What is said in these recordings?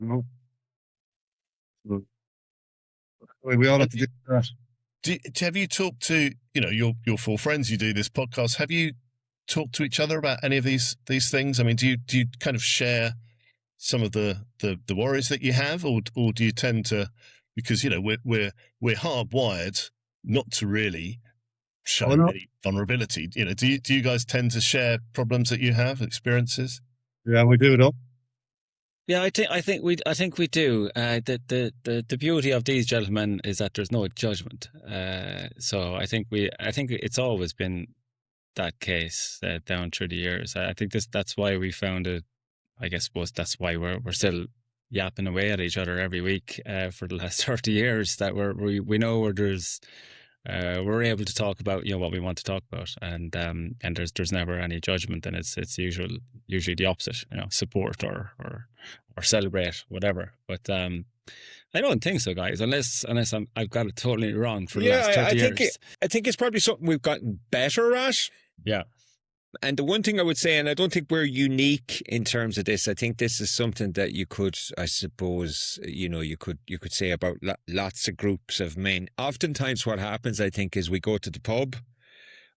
You know, so we all have to do that. Have you talked to, your four friends? You do this podcast. Have you talked to each other about any of these things? I mean, do you kind of share some of the worries that you have, or do you tend to, because we're hardwired not to really show Oh, no. any vulnerability. Do you guys tend to share problems that you have, experiences? Yeah, we do though. Yeah, I think we do. The beauty of these gentlemen is that there's no judgment. So I think it's always been that case down through the years. I think that's why we found it. I suppose that's why we're still yapping away at each other every week for the last 30 years. That we know where there's. We're able to talk about what we want to talk about, and there's never any judgment, and it's usually the opposite, support or celebrate whatever. But I don't think so, guys, unless I've got it totally wrong for the last 30 years. I think it's probably something we've gotten better at. Yeah. And the one thing I would say, and I don't think we're unique in terms of this, I think this is something that you could, I suppose, you could say about lots of groups of men. Oftentimes what happens, I think, is we go to the pub,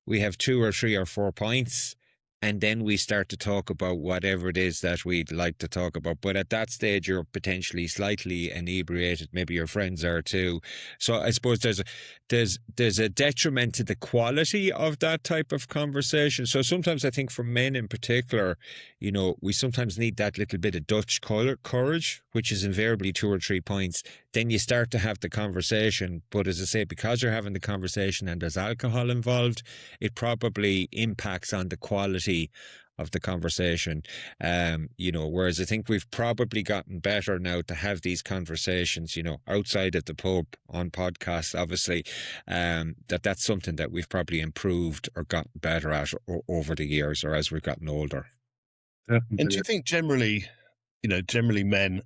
we have 2 or 3 or 4 pints, and then we start to talk about whatever it is that we'd like to talk about. But at that stage, you're potentially slightly inebriated. Maybe your friends are too. So I suppose there's a detriment to the quality of that type of conversation. So sometimes I think for men in particular, we sometimes need that little bit of Dutch courage, which is invariably 2 or 3 pints. Then you start to have the conversation. But as I say, because you're having the conversation and there's alcohol involved, it probably impacts on the quality of the conversation. Whereas I think we've probably gotten better now to have these conversations, outside of the pub, on podcasts, obviously, that's something that we've probably improved or gotten better at over the years, or as we've gotten older. Definitely. And do you think generally men,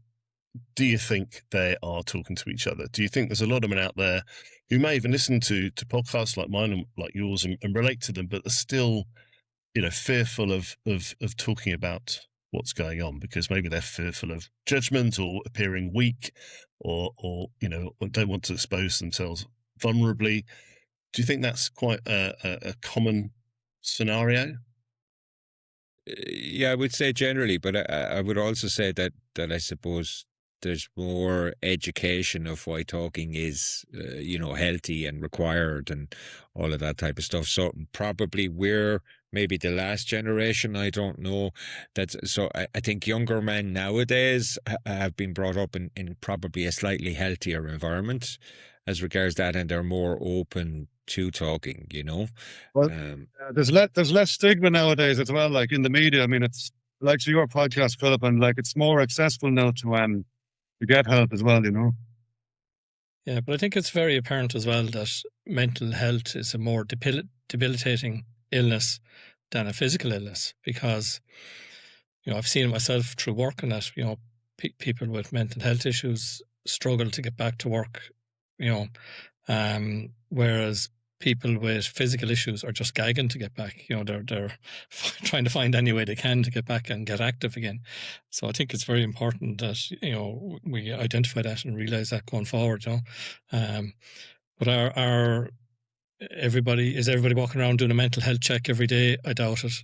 do you think they are talking to each other? Do you think there's a lot of men out there who may even listen to podcasts like mine and like yours and relate to them, but they're still, fearful of talking about what's going on because maybe they're fearful of judgment or appearing weak or don't want to expose themselves vulnerably? Do you think that's quite a common scenario? Yeah, I would say generally, but I would also say that I suppose there's more education of why talking is, healthy and required and all of that type of stuff. So probably we're maybe the last generation, I don't know. So I think younger men nowadays have been brought up in probably a slightly healthier environment as regards that, and they're more open to talking, Well, there's less stigma nowadays as well, like in the media. I mean, it's like your podcast, Philip, and like it's more accessible now to get help as well, Yeah, but I think it's very apparent as well that mental health is a more debilitating illness than a physical illness, because I've seen it myself through working that people with mental health issues struggle to get back to work, whereas people with physical issues are just gagging to get back. They're trying to find any way they can to get back and get active again. So I think it's very important that we identify that and realize that going forward. But is everybody walking around doing a mental health check every day? I doubt it.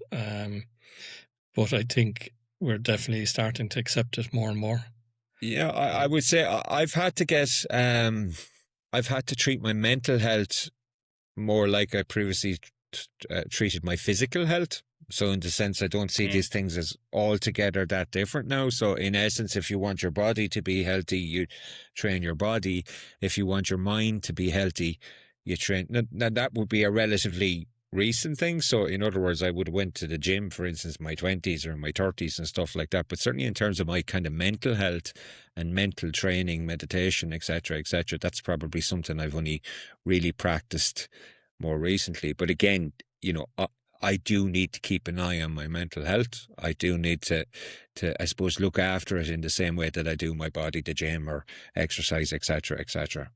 But I think we're definitely starting to accept it more and more. Yeah, I would say I've had to treat my mental health more like I previously treated my physical health. So in the sense, I don't see these things as altogether that different now. So in essence, if you want your body to be healthy, you train your body. If you want your mind to be healthy, you train. Now that would be a relatively recent thing. So in other words, I would have went to the gym, for instance, in my 20s or in my 30s and stuff like that. But certainly in terms of my kind of mental health and mental training, meditation, etc., that's probably something I've only really practiced more recently. But again, I do need to keep an eye on my mental health. I do need to I suppose, look after it in the same way that I do my body, the gym or exercise, etc., etc.